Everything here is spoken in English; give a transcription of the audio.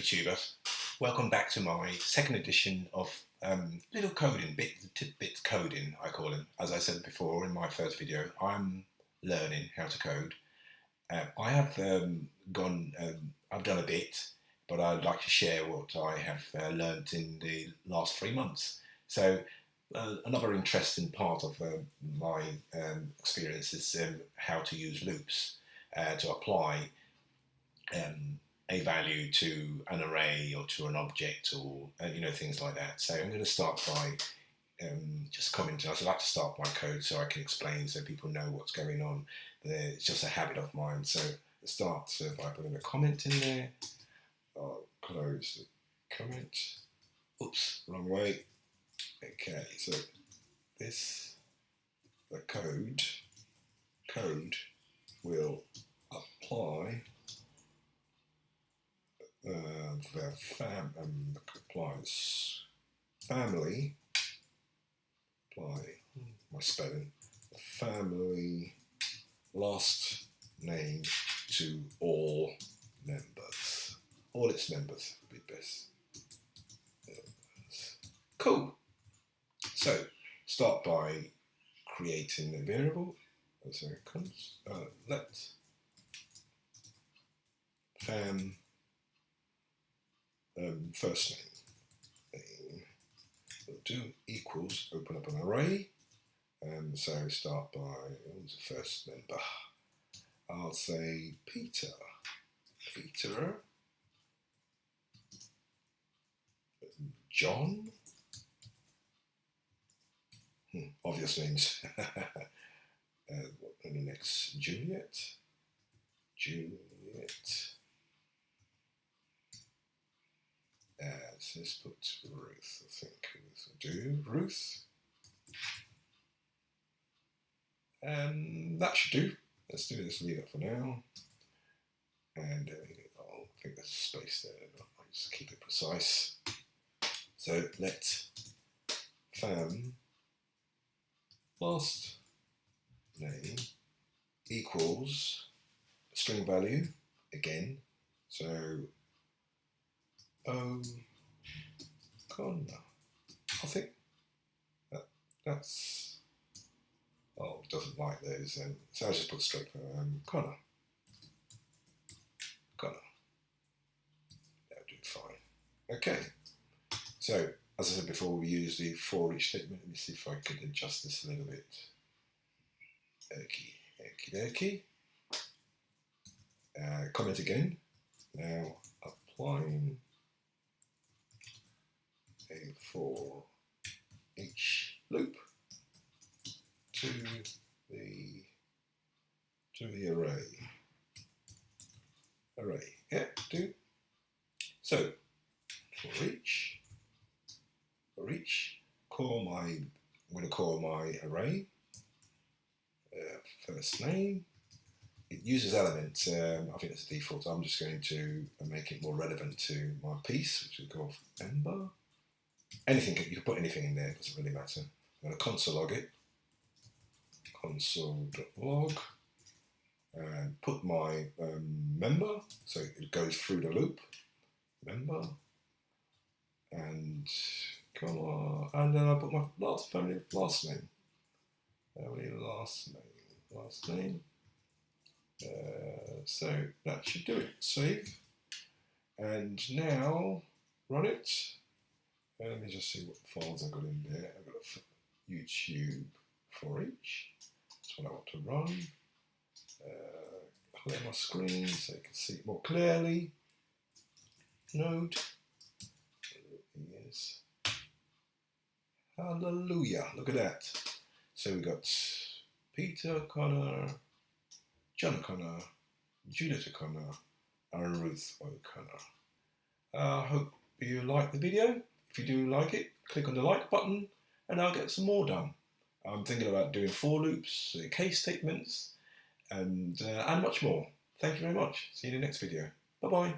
YouTubers, welcome back to my second edition of little coding, tidbit coding I call them. As I said before in my first video, I'm learning how to code. I have I've done a bit, but I'd like to share what I have learned in the last 3 months. So another interesting part of my experience is how to use loops to apply a value to an array or to an object, or things like that. So I'm going to start by just commenting. I like to start my code so I can explain, so people know what's going on. It's just a habit of mine. So let's start by putting a comment in there. I'll close the comment. Oops, wrong way. Okay, so the code will apply the applies family, apply my spelling, family last name to all members. All its members would be best. Cool. So start by creating a variable. So let fam first name will do equals, open up an array. So start by, who's the first member? I'll say Peter. John. Obvious names. And the next, Juliet. So let's put Ruth. I think Ruth will do. Ruth. That should do. Let's do this. Leave it for now. And I think there's a space there. I'll just keep it precise. So let fam last name equals string value again. So Connor. I think that's doesn't like those. So I'll just put straight for Connor. That'll do fine. Okay. So as I said before, we use the ForEach statement. Let me see if I can adjust this a little bit. Okie. Comment again. Now applying a ForEach loop to the array. Yeah, do. So ForEach. I'm going to call my array first name. It uses elements. I think it's a default. I'm just going to make it more relevant to my piece, which is called member. Anything, you can put anything in there, it doesn't really matter. I'm going to console log it. Console.log. And put my member, so it goes through the loop. Member. And and then I put my family last name. Last name. So that should do it. Save. And now run it. Let me just see what files I've got in there. I've got a YouTube ForEach. That's what I want to run. Clear my screen so you can see it more clearly. Node. Yes. Hallelujah. Look at that. So we got Peter O'Connor, John O'Connor, Judith O'Connor, and Ruth O'Connor. I hope you like the video. If you do like it, click on the like button and I'll get some more done. I'm thinking about doing for loops, case statements, and much more. Thank you very much. See you in the next video. Bye-bye.